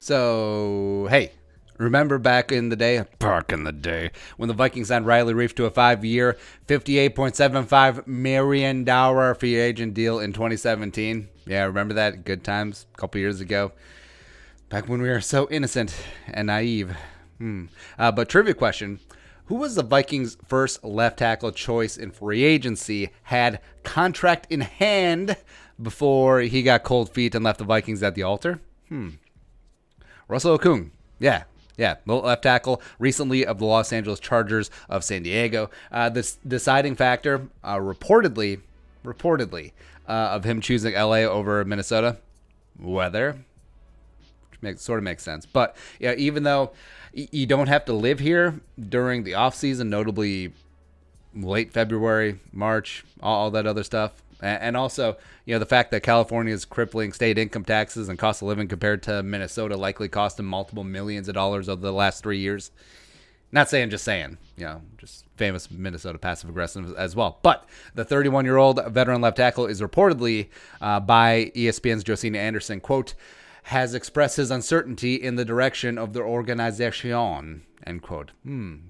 So, hey, remember back in the day, when the Vikings signed Riley Reiff to a 5-year, $58.75 million free agent deal in 2017? Yeah, remember that? Good times, a couple years ago. Back when we were so innocent and naive. But trivia question. Who was the Vikings' first left tackle choice in free agency, had contract in hand before he got cold feet and left the Vikings at the altar? Russell Okung. Yeah, the left tackle recently of the Los Angeles Chargers of San Diego. This deciding factor, reportedly, of him choosing LA over Minnesota, weather, which sort of makes sense. But yeah, even though you don't have to live here during the off season, notably late February, March, all that other stuff. And also, the fact that California's crippling state income taxes and cost of living compared to Minnesota likely cost them multiple millions of dollars over the last 3 years. Not saying, just saying, just famous Minnesota passive aggressive as well. But the 31-year-old veteran left tackle is reportedly, by ESPN's Josina Anderson, quote, has expressed his uncertainty in the direction of their organization, end quote.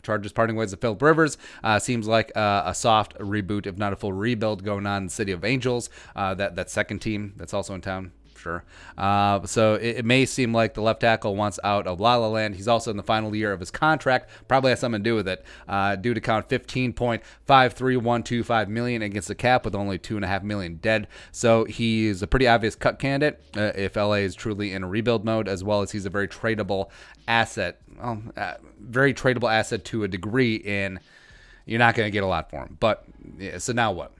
Chargers parting ways with Philip Rivers. Seems like a soft reboot, if not a full rebuild, going on in the City of Angels. That second team that's also in town. Sure. So it may seem like the left tackle wants out of La La Land. He's also in the final year of his contract. Probably has something to do with it. Due to count $15.53125 million against the cap with only $2.5 million dead. So he's a pretty obvious cut candidate if LA is truly in a rebuild mode, as well as he's a very tradable asset. Very tradable asset to a degree in you're not going to get a lot for him. But yeah, so now what?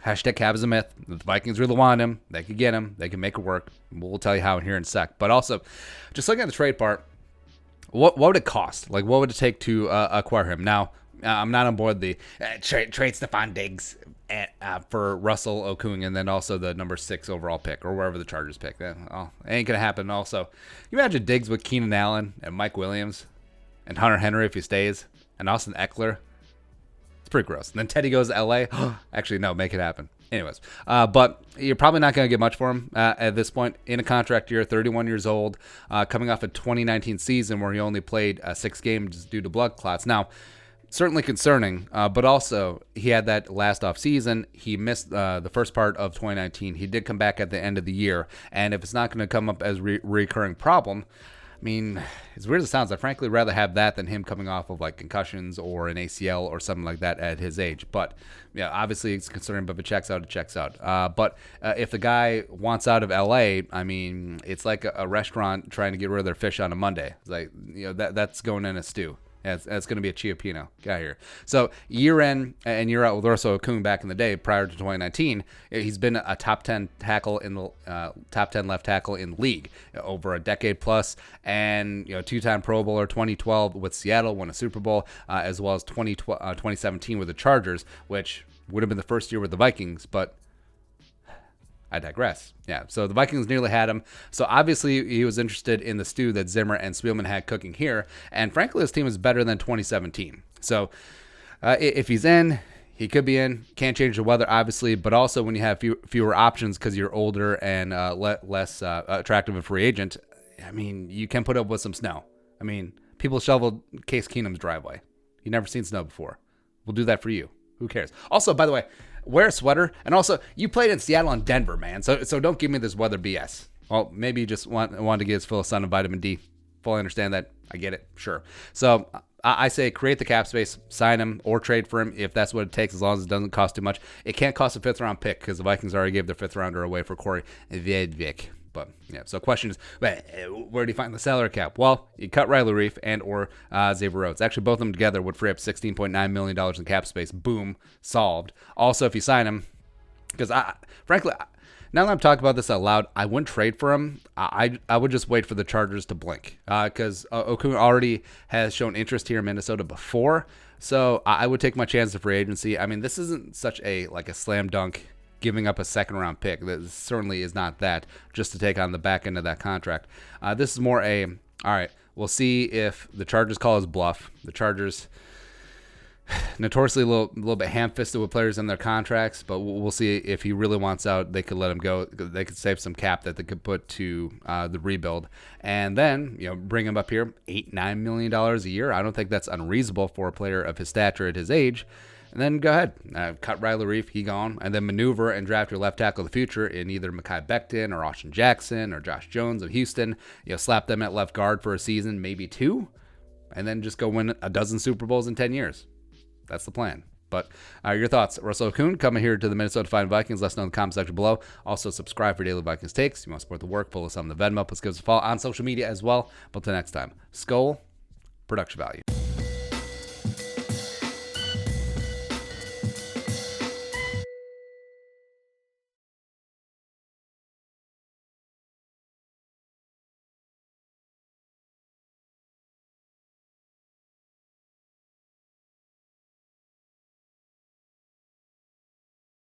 Hashtag cap is a myth. The Vikings really want him. They could get him. They can make it work. We'll tell you how in here in a sec. But also, just looking at the trade part, what would it cost? Like, what would it take to acquire him? Now, I'm not on board the trade Stephon Diggs for Russell Okung and then also the number 6 overall pick or wherever the Chargers pick. It ain't going to happen. Also, you imagine Diggs with Keenan Allen and Mike Williams and Hunter Henry if he stays and Austin Eckler? Pretty gross. And then Teddy goes to LA. Actually, no, make it happen. Anyways, but you're probably not going to get much for him at this point in a contract year, 31 years old, coming off a 2019 season where he only played 6 games due to blood clots. Now, certainly concerning, but also he had that last off season. He missed the first part of 2019. He did come back at the end of the year. And if it's not going to come up as a recurring problem, I mean, as weird as it sounds, I'd frankly rather have that than him coming off of like concussions or an ACL or something like that at his age. But yeah, obviously it's concerning, but if it checks out, it checks out. But if the guy wants out of LA, I mean, it's like a restaurant trying to get rid of their fish on a Monday. It's like, that's going in a stew. It's going to be a Chiapino. Get out here. So year in and year out with Russell Okung back in the day prior to 2019, he's been a top 10 tackle in the top 10 left tackle in the league over a decade plus, and 2-time Pro Bowler, 2012 with Seattle, won a Super Bowl, as well as 2017 with the Chargers, which would have been the first year with the Vikings, but I digress. Yeah, so the Vikings nearly had him. So obviously he was interested in the stew that Zimmer and Spielman had cooking here. And frankly, his team is better than 2017. So if he's in, he could be in. Can't change the weather, obviously. But also when you have fewer options because you're older and less attractive a free agent, I mean, you can put up with some snow. I mean, people shoveled Case Keenum's driveway. You've never seen snow before. We'll do that for you. Who cares? Also, by the way, wear a sweater. And also, you played in Seattle and Denver, man. So don't give me this weather BS. Well, maybe you just wanted to get his full of sun and vitamin D. Fully understand that. I get it. Sure. So I say create the cap space, sign him, or trade for him if that's what it takes, as long as it doesn't cost too much. It can't cost a 5th-round pick because the Vikings already gave their 5th-rounder away for Corey Vedvik. But yeah, so question is, where do you find the salary cap? Well, you cut Riley Reiff and or Xavier Rhodes. Actually, both of them together would free up $16.9 million in cap space. Boom, solved. Also, if you sign him, because frankly, now that I'm talking about this out loud, I wouldn't trade for him. I would just wait for the Chargers to blink because Okung already has shown interest here in Minnesota before. So I would take my chance of free agency. I mean, this isn't such a slam dunk giving up a 2nd-round pick. That certainly is not that, just to take on the back end of that contract. This is more all right, we'll see if the Chargers call his bluff. The Chargers, notoriously a little bit ham-fisted with players in their contracts, but we'll see if he really wants out. They could let him go. They could save some cap that they could put to the rebuild, and then bring him up here, $8-9 million a year. I don't think that's unreasonable for a player of his stature at his age. And then go ahead, cut Riley Reiff, he gone, and then maneuver and draft your left tackle of the future in either Mekhi Becton or Austin Jackson or Josh Jones of Houston. Slap them at left guard for a season, maybe two, and then just go win a dozen Super Bowls in 10 years. That's the plan. But your thoughts, Russell Okung, coming here to the Minnesota Vikings. Let us know in the comment section below. Also, subscribe for daily Vikings takes. If you want to support the work, follow us on the Venmo. Please give us a follow on social media as well. But until next time, Skol, production value.